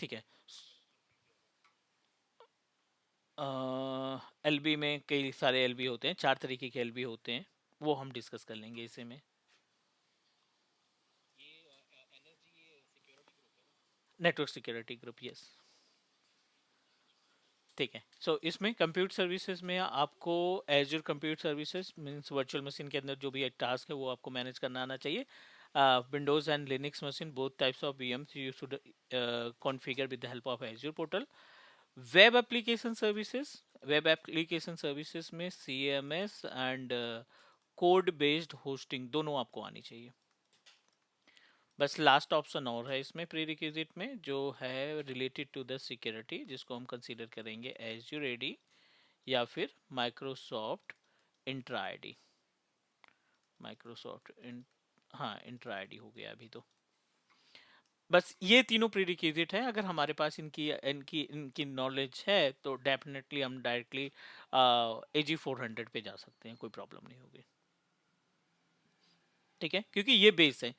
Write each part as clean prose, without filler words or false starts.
ठीक है। एलबी में कई सारे एलबी होते हैं, 4 तरीके के एलबी होते हैं, वो हम डिस्कस कर लेंगे इसे में। Network security group, yes. ठीक है। सो इसमें कंप्यूटर सर्विसेज में आपको azure computer services means virtual machine के अंदर जो भी एक टास्क है वो आपको मैनेज करना आना चाहिए। Windows and Linux machine both types of VMs you should configure with the help of azure portal. Web application services, web application services में CMS and code based hosting दोनों आपको आनी चाहिए। बस लास्ट ऑप्शन और है इसमें प्री रिक्विजिट में, जो है रिलेटेड टू द सिक्योरिटी, जिसको हम कंसीडर करेंगे एज्योर AD या फिर माइक्रोसॉफ्ट इंट्रा आईडी। माइक्रोसॉफ्ट इन, हाँ इंट्रा आईडी हो गया अभी तो। बस ये तीनों प्री रिक्विजिट है, अगर हमारे पास इनकी इनकी इनकी नॉलेज है तो डेफिनेटली हम डायरेक्टली AG400 पे जा सकते हैं, कोई प्रॉब्लम नहीं होगी। ठीक है, क्योंकि ये बेस है।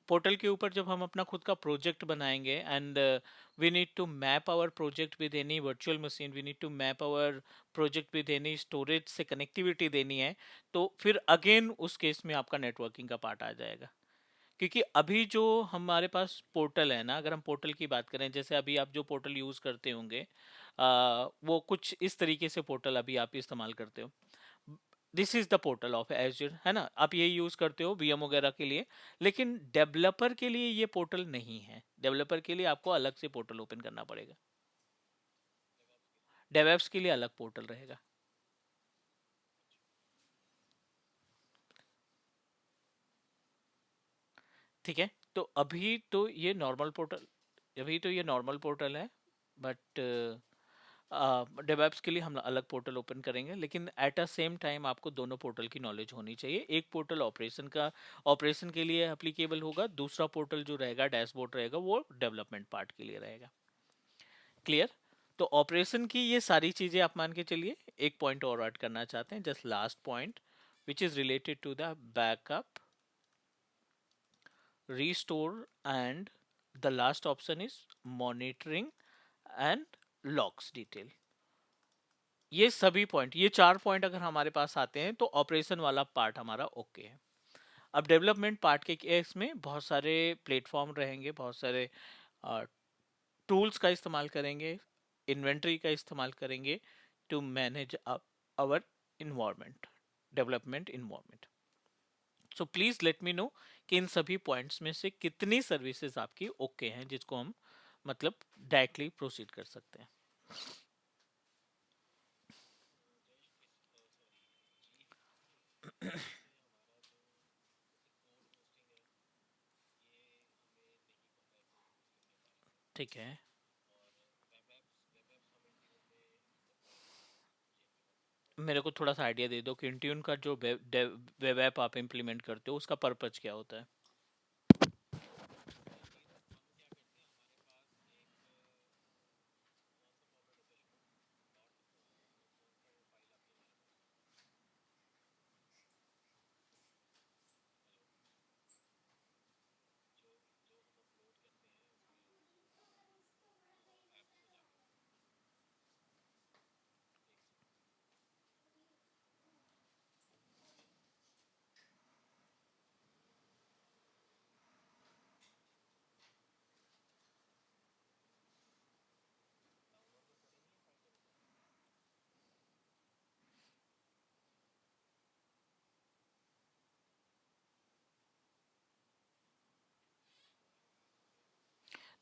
पोर्टल के ऊपर जब हम अपना खुद का प्रोजेक्ट बनाएंगे and we need to map our project with any virtual machine, we need to map our project with any storage से कनेक्टिविटी देनी है, तो फिर अगेन उस केस में आपका नेटवर्किंग का पार्ट आ जाएगा। क्योंकि अभी जो हमारे पास पोर्टल है ना, अगर हम पोर्टल की बात करें, जैसे अभी आप जो पोर्टल यूज़ करते होंगे वो कुछ इस तरीके से पोर्टल अभी आप इस्तेमाल करते हो। This is the portal of azure, है ना, आप ये यूज करते हो VM वगैरह के लिए। लेकिन डेवलपर के लिए ये पोर्टल नहीं है, डेवलपर के लिए आपको अलग से पोर्टल ओपन करना पड़ेगा। डेवएप्स के लिए अलग पोर्टल रहेगा। ठीक है, तो अभी तो ये नॉर्मल पोर्टल है, बट डेवएप्स के लिए हम अलग पोर्टल ओपन करेंगे। लेकिन एट अ सेम टाइम आपको दोनों पोर्टल की नॉलेज होनी चाहिए। एक पोर्टल ऑपरेशन के लिए एप्लीकेबल होगा, दूसरा पोर्टल जो रहेगा डैशबोर्ड रहेगा वो डेवलपमेंट पार्ट के लिए रहेगा। क्लियर? तो ऑपरेशन की ये सारी चीजें आप मान के चलिए। एक पॉइंट और ऐड करना चाहते हैं, just last point, which is related to the backup, restore, and the last option is monitoring and logs detail। ये सभी पॉइंट, ये 4 पॉइंट अगर हमारे पास आते हैं तो ऑपरेशन वाला पार्ट हमारा ओके है। अब डेवलपमेंट पार्ट के केस में बहुत सारे प्लेटफॉर्म रहेंगे, बहुत सारे टूल्स का इस्तेमाल करेंगे, इन्वेंट्री का इस्तेमाल करेंगे to manage our environment, development environment. So please let me know कि इन सभी पॉइंट्स में से कितनी सर्विसेज आपकी ओके हैं, जिसको हम मतलब डायरेक्टली प्रोसीड कर सकते हैं। ठीक है। मेरे को थोड़ा सा आइडिया दे दो कि इंट्यून का जो वेब ऐप आप इम्प्लीमेंट करते हो उसका पर्पज क्या होता है।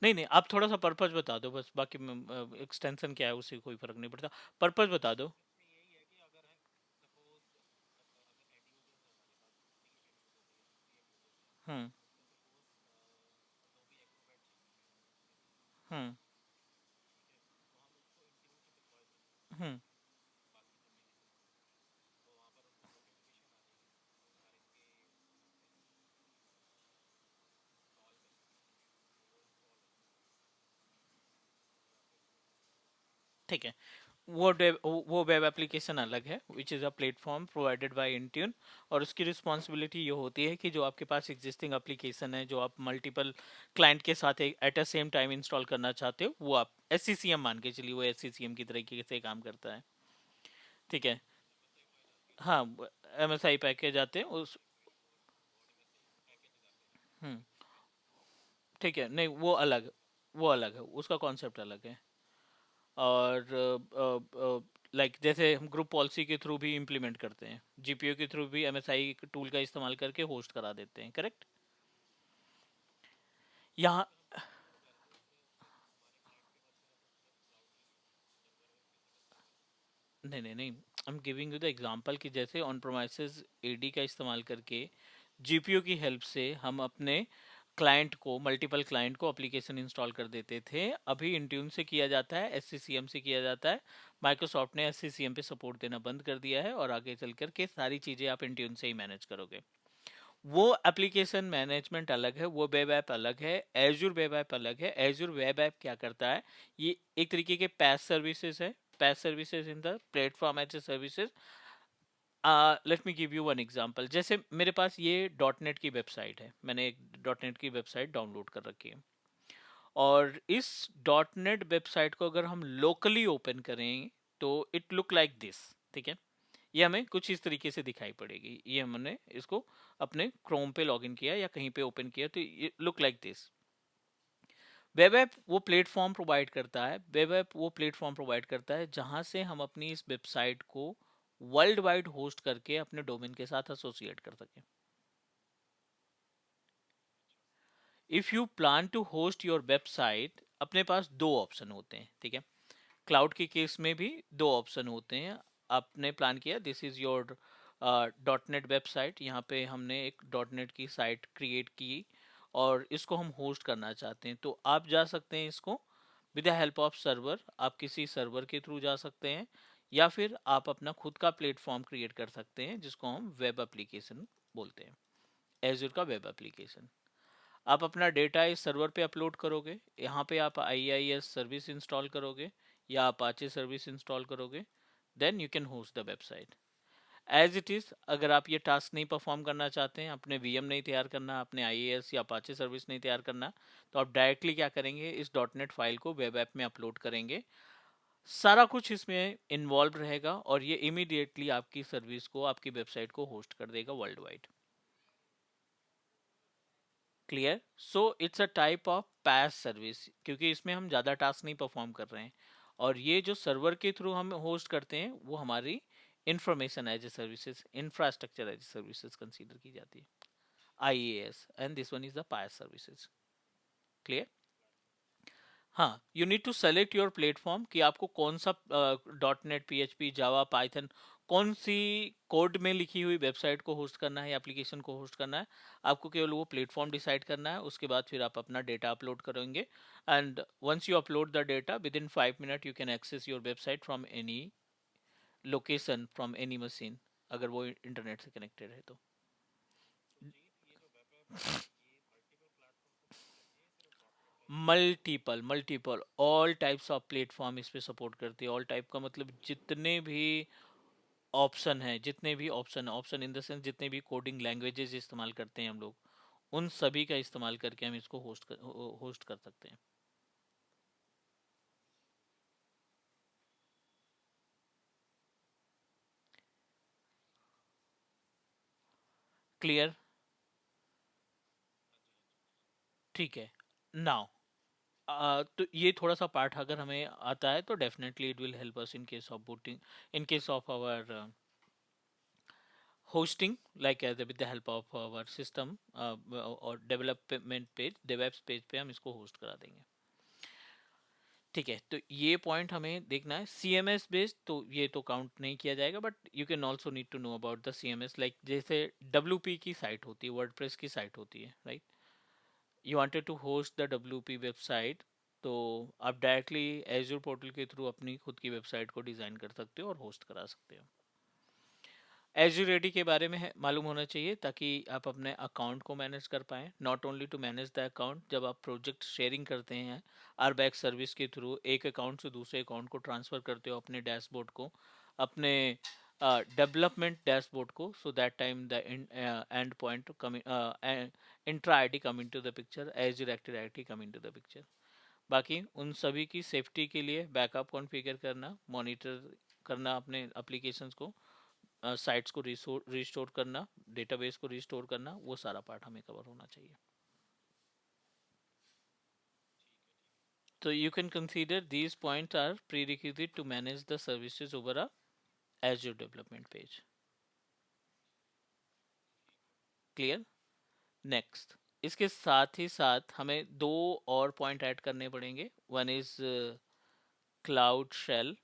नहीं नहीं, आप थोड़ा सा पर्पज बता दो बस, बाकी एक्सटेंशन क्या है उससे कोई फर्क नहीं पड़ता, पर्पज बता दो। हम्म। हम्म। हम्म। ठीक है। वो वेब एप्लीकेशन अलग है, which is a platform provided by Intune. और उसकी रिस्पॉन्सिबिलिटी ये होती है कि जो आपके पास एग्जिस्टिंग एप्लीकेशन है, जो आप मल्टीपल क्लाइंट के साथ at a same time install करना चाहते हो, वो आप एस मान के चलिए, वो एस की तरीके से काम करता है। ठीक है। हाँ, MSI पैकेज आते हैं उस। हम्म। ठीक है, नहीं वो अलग, वो अलग है, उसका कॉन्सेप्ट अलग है। और लाइक जैसे हम ग्रुप पॉलिसी के थ्रू भी इम्प्लीमेंट करते हैं, GPO के थ्रू भी MSI टूल का इस्तेमाल करके होस्ट करा देते हैं, करेक्ट। यहाँ नहीं नहीं नहीं, I am giving you the example कि जैसे ऑन प्रोमाइसेस AD का इस्तेमाल करके GPO की हेल्प से हम अपने क्लाइंट को, मल्टीपल क्लाइंट को एप्लीकेशन इंस्टॉल कर देते थे। अभी इंट्यून से किया जाता है, SCCM से किया जाता है। माइक्रोसॉफ्ट ने SCCM पे सपोर्ट देना बंद कर दिया है, और आगे चल कर के सारी चीज़ें आप इंट्यून से ही मैनेज करोगे। वो एप्लीकेशन मैनेजमेंट अलग है, वो वेब ऐप अलग है, एजूर वेब ऐप अलग है। एजूर वेब ऐप क्या करता है, ये एक तरीके के पैस सर्विसेज है, PaaS services in the platform as a services. Let me give you one example. जैसे मेरे पास ये डॉट नेट की वेबसाइट है, मैंने एक डॉट नेट की वेबसाइट डाउनलोड कर रखी है, और इस डॉट नेट वेबसाइट को अगर हम लोकली ओपन करें तो इट लुक लाइक दिस। ठीक है, ये हमें कुछ इस तरीके से दिखाई पड़ेगी। ये हमने इसको अपने क्रोम पे लॉगिन किया या कहीं पे ओपन किया तो ये look like this. Web app वो प्लेटफॉर्म प्रोवाइड करता है, वेब ऐप वो प्लेटफॉर्म प्रोवाइड करता है जहां से हम अपनी इस वेबसाइट को वर्ल्ड वाइड होस्ट करके अपने डोमेन के साथ एसोसिएट कर सकें। If you plan to host your website, अपने पास दो ऑप्शन होते हैं। ठीक है, क्लाउड के केस में भी दो ऑप्शन होते हैं। आपने प्लान किया this is your dot net website, यहाँ पे हमने एक डॉट नेट की साइट क्रिएट की और इसको हम होस्ट करना चाहते हैं, तो आप जा सकते हैं इसको with the help of server. आप किसी सर्वर के थ्रू जा सकते हैं, या फिर आप अपना खुद का प्लेटफॉर्म क्रिएट कर सकते हैं जिसको हम वेब एप्लीकेशन बोलते हैं, एजूर का वेब एप्लीकेशन। आप अपना डेटा इस सर्वर पे अपलोड करोगे, यहाँ पे आप IIS सर्विस इंस्टॉल करोगे या अपाचे सर्विस इंस्टॉल करोगे, then you can host the website as it is. अगर आप ये टास्क नहीं परफॉर्म करना चाहते हैं, अपने VM नहीं तैयार करना, अपने IIS या अपाचे सर्विस नहीं तैयार करना, तो आप डायरेक्टली क्या करेंगे, इस डॉट नेट फाइल को वेब ऐप में अपलोड करेंगे। सारा कुछ इसमें इन्वॉल्व रहेगा और ये इमीडिएटली आपकी सर्विस को, आपकी वेबसाइट को होस्ट कर देगा world wide. Clear. So it's a type of पैस सर्विस, क्योंकि इसमें हम ज़्यादा टास्क नहीं परफॉर्म कर रहे हैं, और ये जो सर्वर के थ्रू हम होस्ट करते हैं वो हमारी information as a services, infrastructure as a services consider की जाती है, IaaS, and this one is the PaaS services. Clear. हाँ, you need to select your platform कि आपको कौन सा dot net, PHP, Java, Python, कौन सी कोड में लिखी हुई वेबसाइट को होस्ट करना है, एप्लीकेशन को होस्ट करना है। आपको केवल वो प्लेटफॉर्म डिसाइड करना है, उसके बाद फिर आप अपना डेटा अपलोड करेंगे, and once you upload the data with in 5 minute you can access your website from any location, from any machine, अगर वो इंटरनेट से कनेक्टेड है तो। Multiple multiple all types of platform इस पे सपोर्ट करती है। ऑल टाइप का मतलब जितने भी ऑप्शन है, जितने भी option, option in the sense जितने भी कोडिंग लैंग्वेजेस इस्तेमाल करते हैं हम लोग, उन सभी का इस्तेमाल करके हम इसको होस्ट कर सकते हैं। क्लियर। ठीक है। नाउ तो ये थोड़ा सा पार्ट अगर हमें आता है तो definitely it will help us in case of booting, in case of our hosting, like as with the help of our system और डेवलपमेंट पेज, डेवएप्स पेज पे हम इसको होस्ट करा देंगे। ठीक है, तो ये पॉइंट हमें देखना है। CMS बेस्ड तो ये तो काउंट नहीं किया जाएगा, but you can also need to know about the CMS, like जैसे WP की साइट होती है, वर्डप्रेस की साइट होती है, right. You wanted to host the WP website, तो आप डायरेक्टली एज्योर पोर्टल के थ्रू अपनी खुद की वेबसाइट को डिज़ाइन कर सकते हो और होस्ट करा सकते हो। एज्यूर एडी के बारे में मालूम होना चाहिए ताकि आप अपने अकाउंट को मैनेज कर पाएँ, not only to manage the account. जब आप प्रोजेक्ट शेयरिंग करते हैं आरबैक सर्विस के थ्रू, एक अकाउंट से दूसरे अकाउंट को ट्रांसफ़र करते हो अपने डैशबोर्ड को, अपने डेवलपमेंट डैशबोर्ड को, so that time the end point intra ID come into the picture, Azure active ID come into the picture. बाकी उन सभी की सेफ्टी के लिए बैकअप कॉन्फ़िगर करना, मॉनिटर करना अपने एप्लीकेशंस को, साइट्स को रिस्टोर करना, डेटाबेस को रिस्टोर करना, वो सारा पार्ट हमें कवर होना चाहिए। तो you can consider these points are prerequisite to manage the services over a Azure development page. Clear? Next, इसके साथ ही साथ हमें दो और पॉइंट ऐड करने पड़ेंगे। वन इज क्लाउड शेल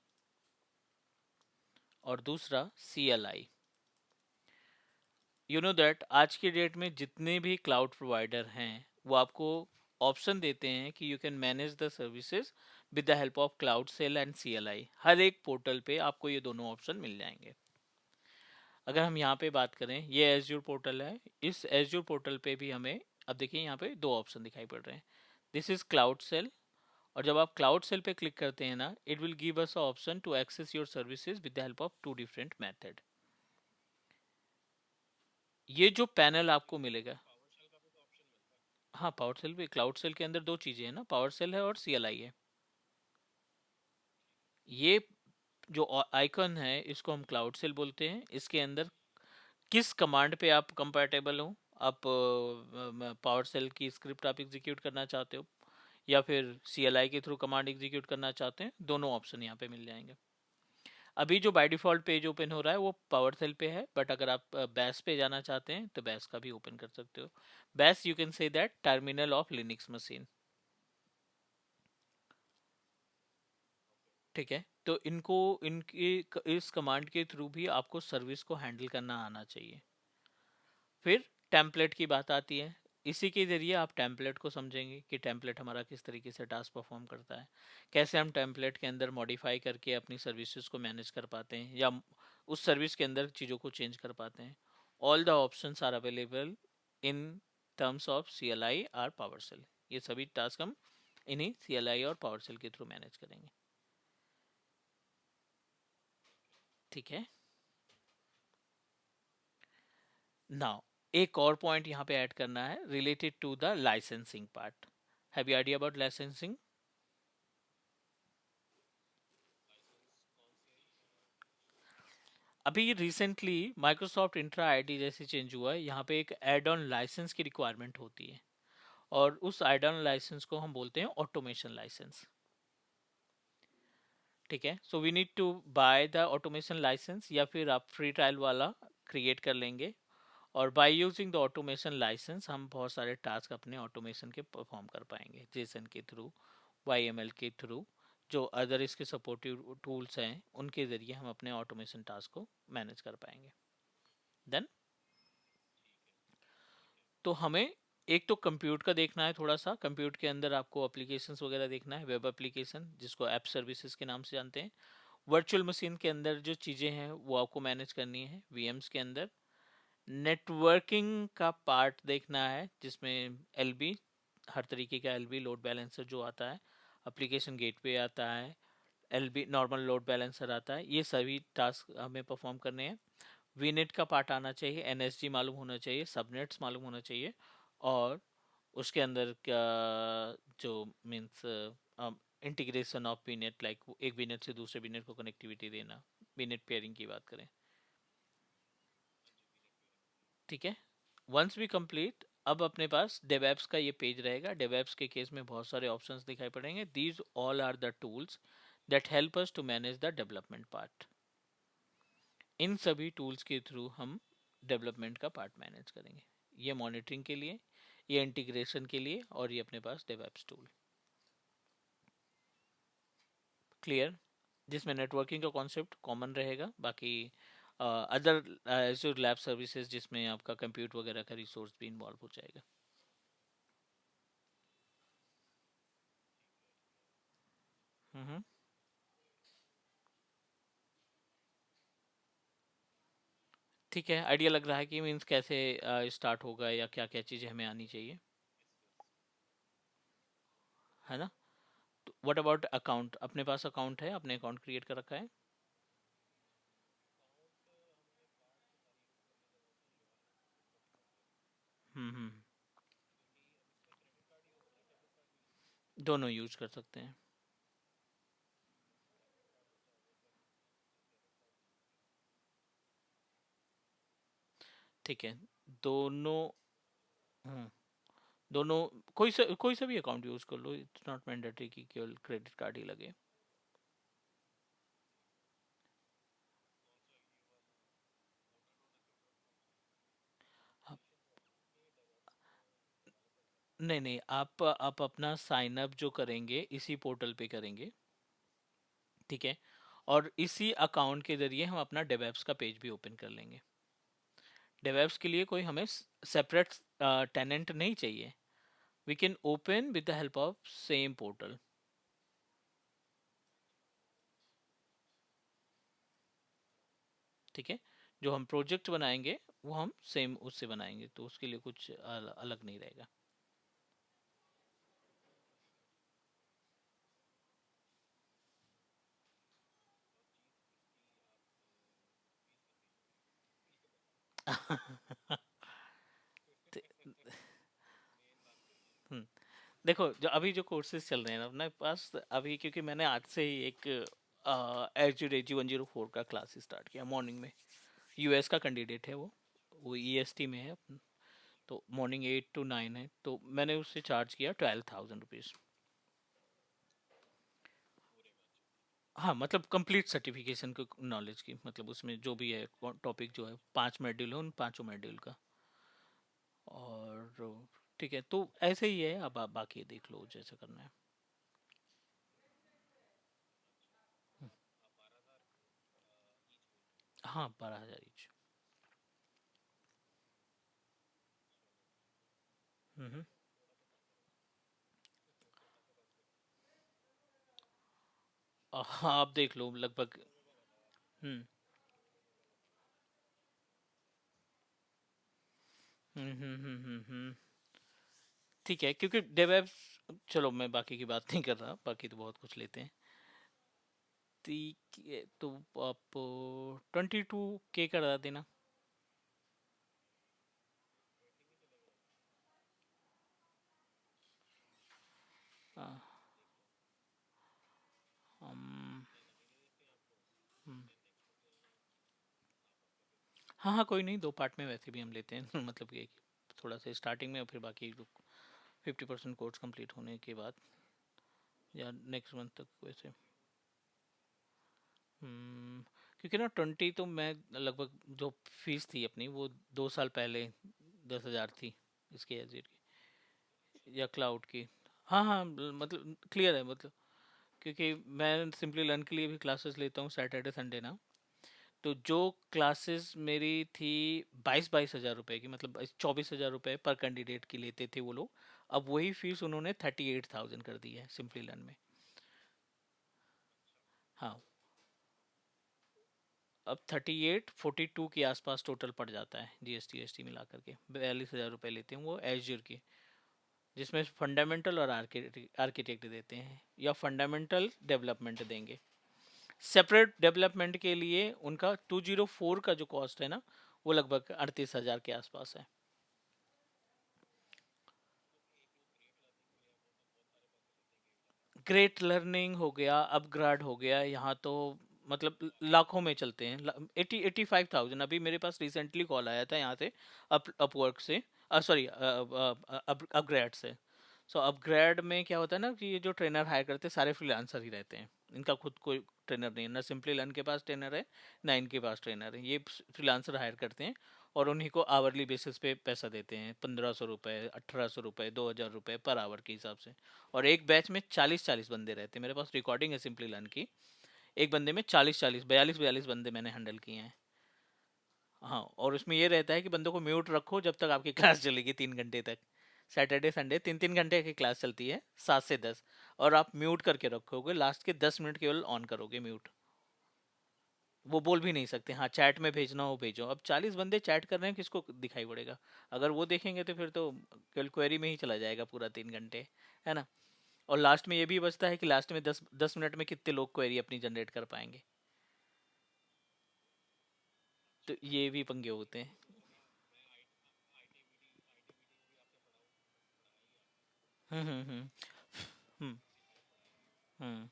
और दूसरा CLI। यू नो दैट आज की डेट में जितने भी क्लाउड प्रोवाइडर हैं वो आपको ऑप्शन देते हैं कि you can manage the services with the help of cloud shell and CLI। हर एक पोर्टल पे आपको ये दोनों ऑप्शन मिल जाएंगे। अगर हम यहाँ पे बात करें, ये एज्यूर पोर्टल है, इस एज्यूर पोर्टल पे भी हमें अब देखिए यहाँ पे दो ऑप्शन दिखाई पड़ रहे हैं। दिस इज क्लाउड सेल, और जब आप क्लाउड सेल पे क्लिक करते हैं ना, it will give us option to access your services with the help of two different method. ये जो पैनल आपको मिलेगा, हाँ पावर सेल भी, क्लाउड सेल के अंदर दो चीजें हैं ना, पावर सेल है और CLI है। ये जो आइकन है इसको हम क्लाउड सेल बोलते हैं। इसके अंदर किस कमांड पे आप कंपैटिबल हो, आप पावर सेल की स्क्रिप्ट आप एग्जीक्यूट करना चाहते हो या फिर CLI के थ्रू कमांड एग्जीक्यूट करना चाहते हैं, दोनों ऑप्शन यहाँ पे मिल जाएंगे। अभी जो बाय डिफॉल्ट पेज ओपन हो रहा है वो पावर सेल पे है, बट अगर आप बैस पे जाना चाहते हैं तो बैस का भी ओपन कर सकते हो। Bash, you can say that terminal of Linux machine. ठीक है, तो इनको इनकी इस कमांड के थ्रू भी आपको सर्विस को हैंडल करना आना चाहिए। फिर टेम्पलेट की बात आती है। इसी के ज़रिए आप टेम्पलेट को समझेंगे कि टेम्पलेट हमारा किस तरीके से टास्क परफॉर्म करता है, कैसे हम टेम्पलेट के अंदर मॉडिफाई करके अपनी सर्विसेज को मैनेज कर पाते हैं या उस सर्विस के अंदर चीज़ों को चेंज कर पाते हैं। All the options are available in terms of CLI और पावर सेल। ये सभी टास्क हम इन्हीं CLI और पावर सेल के थ्रू मैनेज करेंगे। ठीक है, नाउ एक और पॉइंट यहाँ पे ऐड करना है related to the licensing part. Have you idea about licensing? अभी रिसेंटली माइक्रोसॉफ्ट इंट्रा आईडी जैसे चेंज हुआ है, यहाँ पे एक एड ऑन लाइसेंस की रिक्वायरमेंट होती है, और उस एड ऑन लाइसेंस को हम बोलते हैं ऑटोमेशन लाइसेंस। ठीक है, so we need to buy the automation licence, या फिर आप फ्री ट्रायल वाला क्रिएट कर लेंगे, और by using the automation licence हम बहुत सारे टास्क अपने ऑटोमेशन के परफॉर्म कर पाएंगे, जेसन के थ्रू, YML के थ्रू, जो अदर इसके सपोर्टिव टूल्स हैं उनके ज़रिए हम अपने ऑटोमेशन टास्क को मैनेज कर पाएंगे। देन तो हमें एक तो कंप्यूट का देखना है, थोड़ा सा कंप्यूट के अंदर आपको एप्लीकेशंस वगैरह देखना है, वेब एप्लीकेशन जिसको ऐप सर्विसेज के नाम से जानते हैं। वर्चुअल मशीन के अंदर जो चीज़ें हैं वो आपको मैनेज करनी है VMs के अंदर। नेटवर्किंग का पार्ट देखना है जिसमें LB, हर तरीके का LB लोड बैलेंसर जो आता है, एप्लीकेशन गेटवे आता है, LB नॉर्मल लोड बैलेंसर आता है, ये सभी टास्क हमें परफॉर्म करने हैं। VNet का पार्ट आना चाहिए, NSG मालूम होना चाहिए, सबनेट्स मालूम होना चाहिए, और उसके अंदर क्या जो means integration of VNet, like एक VNet से दूसरे VNet को कनेक्टिविटी देना, VNet पेयरिंग की बात करें। ठीक है, वंस वी कंप्लीट, अब अपने पास डेवएप्स का ये पेज रहेगा। डेवएप्स के केस में बहुत सारे ऑप्शंस दिखाई पड़ेंगे। These all are the tools that help us to manage the development part. इन सभी टूल्स के थ्रू हम डेवलपमेंट का पार्ट मैनेज करेंगे। ये मॉनिटरिंग के लिए, ये इंटीग्रेशन के लिए, और ये अपने पास डेवएप्स टूल। क्लियर? जिसमें नेटवर्किंग का कॉन्सेप्ट कॉमन रहेगा, बाकी अदर एज़्योर लैब सर्विसेज जिसमें आपका कंप्यूट वगैरह का रिसोर्स भी इन्वॉल्व हो जाएगा। हम्म। ठीक है, आइडिया लग रहा है कि मीन्स कैसे स्टार्ट होगा या क्या क्या चीज़ें हमें आनी चाहिए, है ना? तो व्हाट अबाउट अकाउंट, अपने पास अकाउंट है, अपने अकाउंट क्रिएट कर रखा है? हम्म। दोनों यूज कर सकते हैं। ठीक है, दोनों। हम्म। दोनों, कोई सा भी अकाउंट यूज कर लो, इट्स नॉट मैंडेटरी कि केवल क्रेडिट कार्ड ही लगे। आप- नहीं नहीं, आप अपना साइन अप जो करेंगे इसी पोर्टल पे करेंगे, ठीक है? और इसी अकाउंट के जरिए हम अपना डेवएप्स का पेज भी ओपन कर लेंगे। डेवएप्स के लिए कोई हमें सेपरेट टेनेंट नहीं चाहिए, we can open with the help of same portal. ठीक है, जो हम प्रोजेक्ट बनाएंगे वो हम सेम उससे बनाएंगे, तो उसके लिए कुछ अलग नहीं रहेगा। ते- हम्म, देखो, जो अभी जो कोर्सेज चल रहे हैं ना अपने पास अभी, क्योंकि मैंने आज से ही एक एजूर एजी 104 का क्लास स्टार्ट किया मॉर्निंग में। यूएस का कैंडिडेट है वो ईएसटी में है। तो मॉर्निंग 8 to 9 है, तो मैंने उससे चार्ज किया 12,000 रुपीज़। हाँ, मतलब कंप्लीट सर्टिफिकेशन की नॉलेज की, मतलब उसमें जो भी है टॉपिक जो है, 5 मॉड्यूल है, उन पांचों मॉड्यूल का। और ठीक है, तो ऐसे ही है, अब आप बाकी देख लो जैसे करना है। हाँ, 12,000 ईच। हम्म। हाँ, आप देख लो लगभग। हम्म ठीक है, क्योंकि डेवएप्स, चलो मैं बाकी की बात नहीं कर रहा, बाकी तो बहुत कुछ लेते हैं। ठीक है, तो आप 22K करा देना। हाँ, हम हम्म, हाँ हाँ, कोई नहीं, दो पार्ट में वैसे भी हम लेते हैं। मतलब कि थोड़ा सा स्टार्टिंग में और फिर बाकी 50% कोर्स कंप्लीट होने के बाद, या नेक्स्ट मंथ तक वैसे। क्योंकि ना 20 तो मैं लगभग, जो फीस थी अपनी वो 2 साल पहले 10,000 थी इसके एजेड की या क्लाउड की। हाँ हाँ, मतलब क्लियर है, मतलब क्योंकि मैं सिंपली लर्न के लिए भी क्लासेस लेता हूँ सैटरडे संडे ना। तो जो क्लासेस मेरी थी 22,000 रुपए की, मतलब 24,000 रुपए पर कैंडिडेट की लेते थे वो लोग, अब वही फीस उन्होंने 38,000 कर दी है सिंपली लर्न में। हाँ, अब 3842 के आसपास टोटल पड़ जाता है, जीएसटी मिला करके 42,000 रुपये लेते हैं वो एजूर की। जिसमें फंडामेंटल और आर्किटेक्ट देते हैं, या फंडामेंटल डेवलपमेंट देंगे। सेपरेट डेवलपमेंट के लिए उनका 204 का जो कॉस्ट है ना, वो लगभग 38,000 के आसपास है। ग्रेट लर्निंग हो गया, अपग्रेड हो गया, यहाँ तो मतलब लाखों में चलते हैं। 85,000 अभी मेरे पास रिसेंटली कॉल आया था यहाँ से, अपवर्क से, सॉरी अपग्रेड से। सो अपग्रेड में क्या होता है ना, कि ये जो ट्रेनर हायर करते हैं सारे फ्रीलांसर ही रहते हैं, इनका खुद कोई ट्रेनर नहीं है, ना सिंपली लर्न के पास ट्रेनर है, ना इनके पास ट्रेनर है, ये फ्रीलांसर हायर करते हैं। और उन्हीं को आवरली बेसिस पे पैसा देते हैं, 1,500 रुपये, 1,800 रुपये, 2,000 रुपये पर आवर के हिसाब से। और एक बैच में 40-40 बंदे रहते हैं, मेरे पास रिकॉर्डिंग है सिंपली लर्न की। एक बंदे में 40-40, 42-42 बंदे मैंने हैंडल किए हैं। हाँ, और उसमें ये रहता है कि बंदों को म्यूट रखो जब तक आपकी क्लास चलेगी 3 घंटे तक। सैटरडे संडे 3-3 घंटे की क्लास चलती है, 7 से 10। और आप म्यूट करके रखोगे, लास्ट के 10 मिनट केवल ऑन करोगे म्यूट। वो बोल भी नहीं सकते, हाँ चैट में भेजना हो भेजो। अब 40 बंदे चैट कर रहे हैं, किसको दिखाई पड़ेगा? अगर वो देखेंगे तो फिर तो कल क्वेरी में ही चला जाएगा पूरा 3 घंटे, है ना? और लास्ट में ये भी बचता है कि लास्ट में 10 10 मिनट में कितने लोग क्वेरी अपनी जनरेट कर पाएंगे। तो ये भी पंगे होते हैं। हम्म हम्म हम्म हम्म हम्म।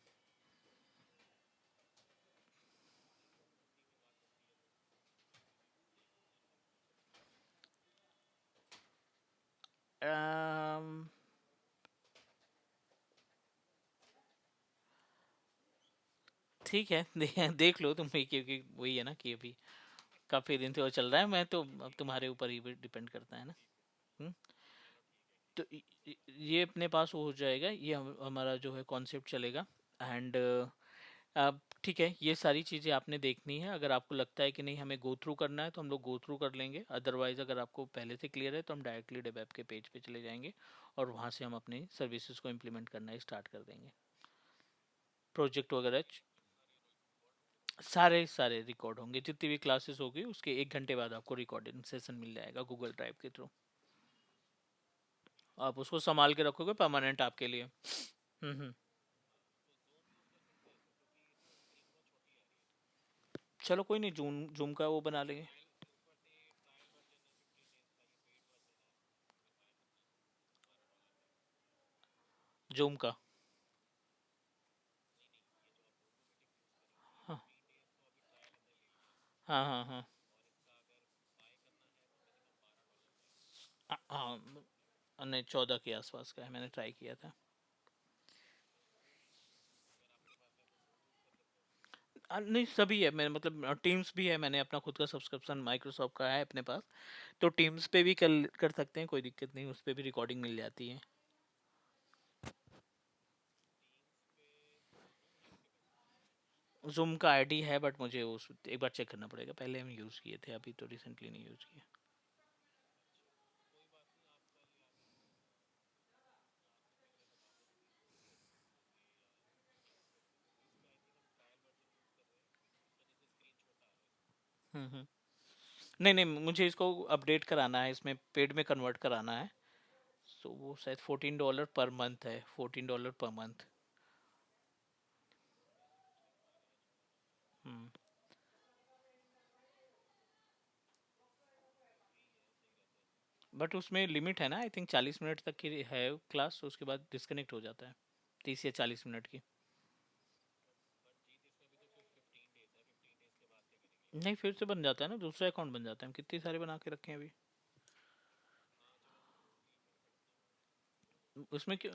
अम, ठीक है। देख लो तुम भी, क्योंकि वही है ना कि अभी काफी दिन से वो चल रहा है, मैं तो अब तुम्हारे ऊपर ही डिपेंड करता है ना। हम्म। तो ये अपने पास हो जाएगा, ये हमारा जो है कॉन्सेप्ट चलेगा। एंड अब ठीक है, ये सारी चीज़ें आपने देखनी है। अगर आपको लगता है कि नहीं हमें गो थ्रू करना है तो हम लोग गो थ्रू कर लेंगे, अदरवाइज अगर आपको पहले से क्लियर है तो हम डायरेक्टली डेवलप के पेज पे चले जाएंगे और वहाँ से हम अपनी सर्विसेज को इम्प्लीमेंट करना स्टार्ट कर देंगे। प्रोजेक्ट वगैरह सारे सारे रिकॉर्ड होंगे, जितनी भी क्लासेस होगी उसके 1 घंटे बाद आपको रिकॉर्डिंग सेशन मिल जाएगा गूगल ड्राइव के थ्रू। आप उसको संभाल के रखोगे परमानेंट आपके लिए। हम्म। चलो कोई नहीं, जूम जूम का वो बना लेंगे। जूम का। हाँ हाँ हाँ हाँ। हाँ, नहीं 14 के आसपास का है, मैंने ट्राई किया था। नहीं सभी है, मैंने मतलब टीम्स भी है, मैंने अपना खुद का सब्सक्रिप्शन माइक्रोसॉफ्ट का है अपने पास। तो टीम्स पे भी कर कर सकते हैं, कोई दिक्कत नहीं, उस पे भी रिकॉर्डिंग मिल जाती है। जूम का आईडी है, बट मुझे उस एक बार चेक करना पड़ेगा, पहले हम यूज़ किए थे, अभी तो रिसेंटली नहीं यूज़ किया। हम्म। नहीं नहीं, मुझे इसको अपडेट कराना है, इसमें पेड में कन्वर्ट कराना है। सो वो शायद $14 पर मंथ है, $14 पर मंथ। हम्म। बट उसमें लिमिट है ना, आई थिंक 40 मिनट तक की है क्लास, उसके बाद डिस्कनेक्ट हो जाता है, 30 या 40 मिनट की। नहीं फिर से बन जाता है ना, दूसरा अकाउंट बन जाता है, हम कितने सारे बना के रखे हैं अभी। उसमें क्यों?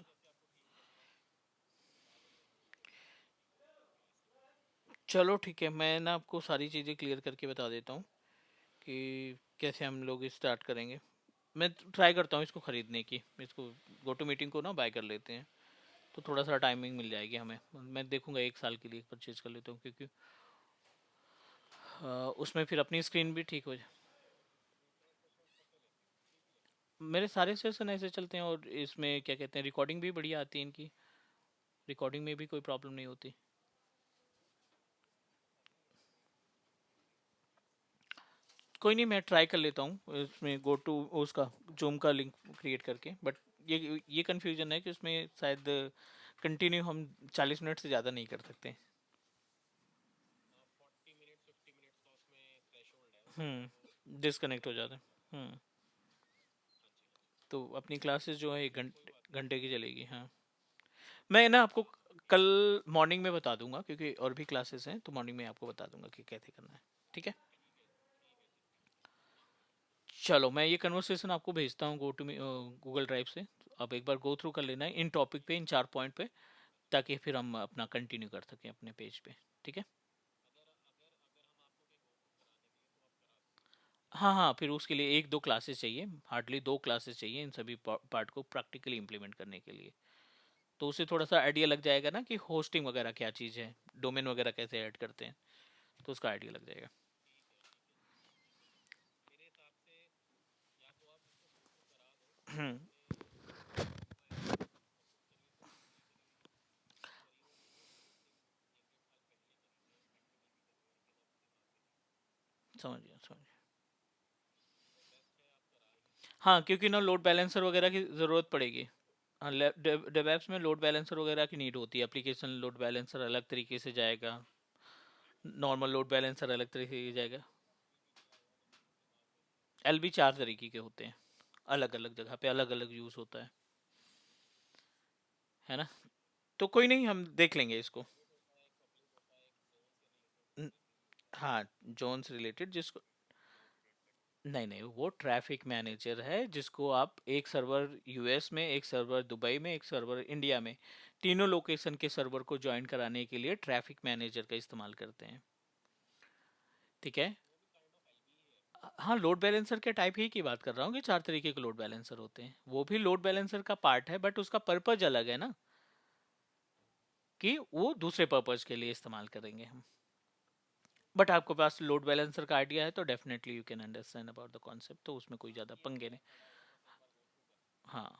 चलो ठीक है, मैं ना आपको सारी चीज़ें क्लियर करके बता देता हूँ कि कैसे हम लोग स्टार्ट करेंगे। मैं ट्राई करता हूँ इसको ख़रीदने की, इसको गो टू मीटिंग को ना बाय कर लेते हैं, तो थोड़ा सा टाइमिंग मिल जाएगी हमें। मैं देखूंगा 1 साल के लिए परचेज कर लेता हूँ, क्योंकि उसमें फिर अपनी स्क्रीन भी ठीक हो जाए। मेरे सारे सेशन ऐसे चलते हैं, और इसमें क्या कहते हैं, रिकॉर्डिंग भी बढ़िया आती है इनकी, रिकॉर्डिंग में भी कोई प्रॉब्लम नहीं होती। कोई नहीं, मैं ट्राई कर लेता हूँ इसमें गो टू उसका जूम का लिंक क्रिएट करके। बट ये कन्फ्यूजन है कि उसमें शायद कंटिन्यू हम 40 मिनट से ज़्यादा नहीं कर सकते। डिस्कनेक्ट हो जाता है। तो अपनी क्लासेस जो है 1 घंटे घंटे की चलेगी, हाँ। मैं ना आपको कल मॉर्निंग में बता दूंगा, क्योंकि और भी क्लासेस हैं, तो मॉर्निंग में आपको बता दूंगा कि कैसे करना है। ठीक है। चलो मैं ये कन्वर्सेशन आपको भेजता हूँ गो टू गूगल ड्राइव से। आप एक बार गो थ्रू कर लेना है इन टॉपिक पे, इन 4 पॉइंट पे, ताकि फिर हम अपना कंटिन्यू कर सकें अपने पेज पे। ठीक है। हाँ हाँ, फिर उसके लिए 1 2 क्लासेस चाहिए, हार्डली 2 क्लासेस चाहिए इन सभी पार्ट को प्रैक्टिकली इम्प्लीमेंट करने के लिए। तो उससे थोड़ा सा आइडिया लग जाएगा ना कि होस्टिंग वगैरह क्या चीज़ है, डोमेन वगैरह कैसे ऐड करते हैं, तो उसका आइडिया लग जाएगा। हम्म। समझ गया। हाँ, क्योंकि ना लोड बैलेंसर वगैरह की ज़रूरत पड़ेगी। हाँ, डेवएप्स में लोड बैलेंसर वगैरह की नीड होती है। एप्लीकेशन लोड बैलेंसर अलग तरीके से जाएगा, नॉर्मल लोड बैलेंसर अलग तरीके से जाएगा। एलबी 4 तरीके के होते हैं, अलग अलग जगह पे अलग अलग यूज़ होता है ना। तो कोई नहीं, हम देख लेंगे इसको। न- हाँ, जोन्स रिलेटेड जिसको, नहीं नहीं, वो ट्रैफिक मैनेजर है जिसको आप एक सर्वर यूएस में, एक सर्वर दुबई में, एक सर्वर इंडिया में, तीनों लोकेशन के सर्वर को ज्वाइन कराने के लिए ट्रैफिक मैनेजर का इस्तेमाल करते हैं। ठीक है। हाँ, लोड बैलेंसर के टाइप ही की बात कर रहा हूँ कि 4 तरीके के लोड बैलेंसर होते हैं, वो भी लोड बैलेंसर का पार्ट है, बट उसका पर्पज अलग है ना, कि वो दूसरे पर्पज के लिए इस्तेमाल करेंगे हम। बट आपके पास लोड बैलेंसर का आइडिया है तो definitely you can understand about the concept, तो उसमें कोई ज़्यादा पंगे नहीं। हाँ,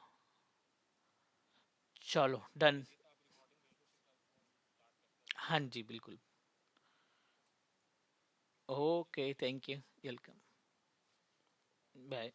चलो डन। हाँ जी, बिल्कुल। Okay, thank you, welcome. Bye.